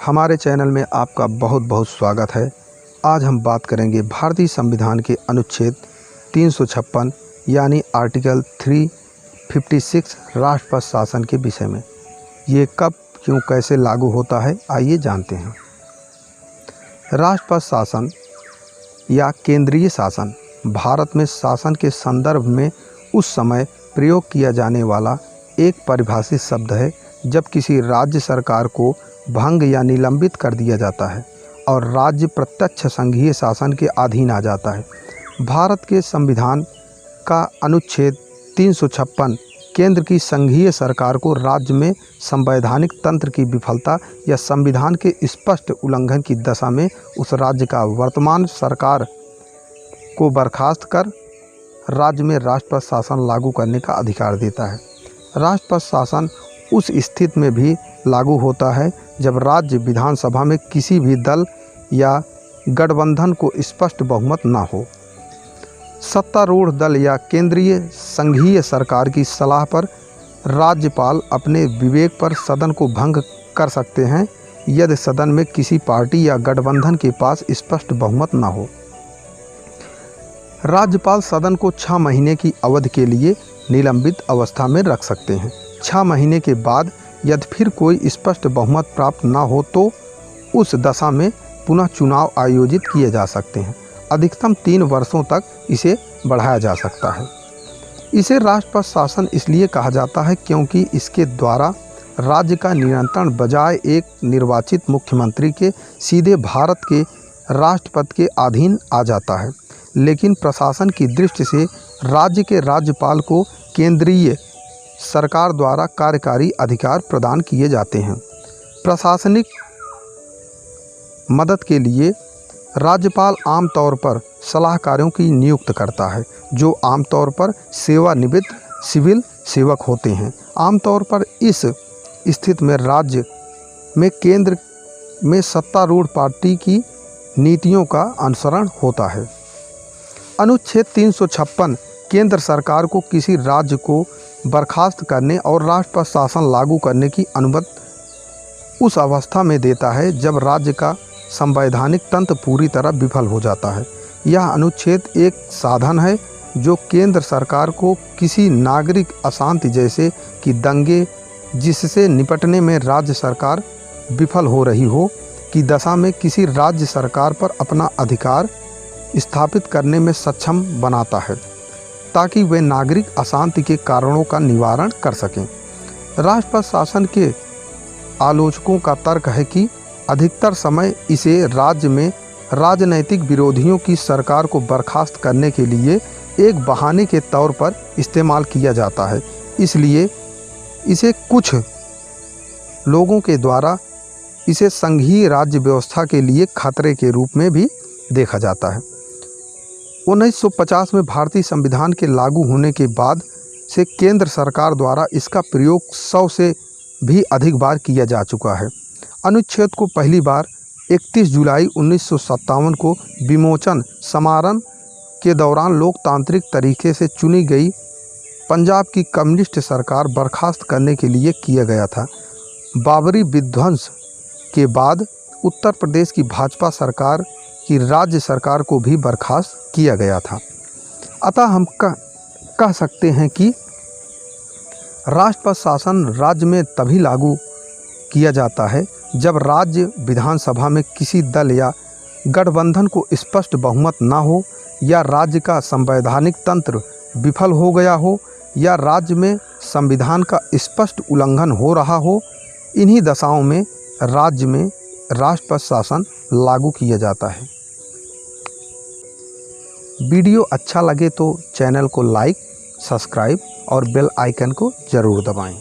हमारे चैनल में आपका बहुत बहुत स्वागत है। आज हम बात करेंगे भारतीय संविधान के अनुच्छेद 356 यानी आर्टिकल 356 राष्ट्रपति शासन के विषय में। ये कब क्यों कैसे लागू होता है, आइए जानते हैं। राष्ट्रपति शासन या केंद्रीय शासन भारत में शासन के संदर्भ में उस समय प्रयोग किया जाने वाला एक परिभाषित शब्द है जब किसी राज्य सरकार को भंग या निलंबित कर दिया जाता है और राज्य प्रत्यक्ष संघीय शासन के अधीन आ जाता है। भारत के संविधान का अनुच्छेद 356 केंद्र की संघीय सरकार को राज्य में संवैधानिक तंत्र की विफलता या संविधान के स्पष्ट उल्लंघन की दशा में उस राज्य का वर्तमान सरकार को बर्खास्त कर राज्य में राष्ट्रपति शासन लागू करने का अधिकार देता है। राष्ट्रपति शासन उस स्थिति में भी लागू होता है जब राज्य विधानसभा में किसी भी दल या गठबंधन को स्पष्ट बहुमत न हो। सत्तारूढ़ दल या केंद्रीय संघीय सरकार की सलाह पर राज्यपाल अपने विवेक पर सदन को भंग कर सकते हैं यदि सदन में किसी पार्टी या गठबंधन के पास स्पष्ट बहुमत न हो। राज्यपाल सदन को 6 महीने की अवधि के लिए निलंबित अवस्था में रख सकते हैं। 6 महीने के बाद यदि फिर कोई स्पष्ट बहुमत प्राप्त न हो तो उस दशा में पुनः चुनाव आयोजित किए जा सकते हैं। अधिकतम 3 वर्षों तक इसे बढ़ाया जा सकता है। इसे राष्ट्रपति शासन इसलिए कहा जाता है क्योंकि इसके द्वारा राज्य का नियंत्रण बजाय एक निर्वाचित मुख्यमंत्री के सीधे भारत के राष्ट्रपति के अधीन आ जाता है। लेकिन प्रशासन की दृष्टि से राज्य के राज्यपाल को केंद्रीय सरकार द्वारा कार्यकारी अधिकार प्रदान किए जाते हैं। प्रशासनिक मदद के लिए राज्यपाल आमतौर पर सलाहकारों की नियुक्ति करता है जो आमतौर पर सेवानिवृत्त सिविल सेवक होते हैं। आमतौर पर इस स्थिति में राज्य में केंद्र में सत्तारूढ़ पार्टी की नीतियों का अनुसरण होता है। अनुच्छेद 356 केंद्र सरकार को किसी राज्य को बर्खास्त करने और राष्ट्रपति शासन लागू करने की अनुमति उस अवस्था में देता है जब राज्य का संवैधानिक तंत्र पूरी तरह विफल हो जाता है। यह अनुच्छेद एक साधन है जो केंद्र सरकार को किसी नागरिक अशांति जैसे कि दंगे जिससे निपटने में राज्य सरकार विफल हो रही हो की दशा में किसी राज्य सरकार पर अपना अधिकार स्थापित करने में सक्षम बनाता है ताकि वे नागरिक अशांति के कारणों का निवारण कर सकें। राष्ट्रपति शासन के आलोचकों का तर्क है कि अधिकतर समय इसे राज्य में राजनैतिक विरोधियों की सरकार को बर्खास्त करने के लिए एक बहाने के तौर पर इस्तेमाल किया जाता है। इसलिए इसे कुछ लोगों के द्वारा इसे संघीय राज्य व्यवस्था के लिए खतरे के रूप में भी देखा जाता है। 1950 में भारतीय संविधान के लागू होने के बाद से केंद्र सरकार द्वारा इसका प्रयोग 100 से भी अधिक बार किया जा चुका है। अनुच्छेद को पहली बार 31 जुलाई 1957 को विमोचन समारोह के दौरान लोकतांत्रिक तरीके से चुनी गई पंजाब की कम्युनिस्ट सरकार बर्खास्त करने के लिए किया गया था। बाबरी विध्वंस के बाद उत्तर प्रदेश की भाजपा सरकार की राज्य सरकार को भी बर्खास्त किया गया था। अतः हम कह सकते हैं कि राष्ट्रपति शासन राज्य में तभी लागू किया जाता है जब राज्य विधानसभा में किसी दल या गठबंधन को स्पष्ट बहुमत न हो या राज्य का संवैधानिक तंत्र विफल हो गया हो या राज्य में संविधान का स्पष्ट उल्लंघन हो रहा हो। इन्हीं दशाओं में राज्य में राष्ट्रपति शासन लागू किया जाता है। वीडियो अच्छा लगे तो चैनल को लाइक, सब्सक्राइब और बेल आइकन को ज़रूर दबाएं।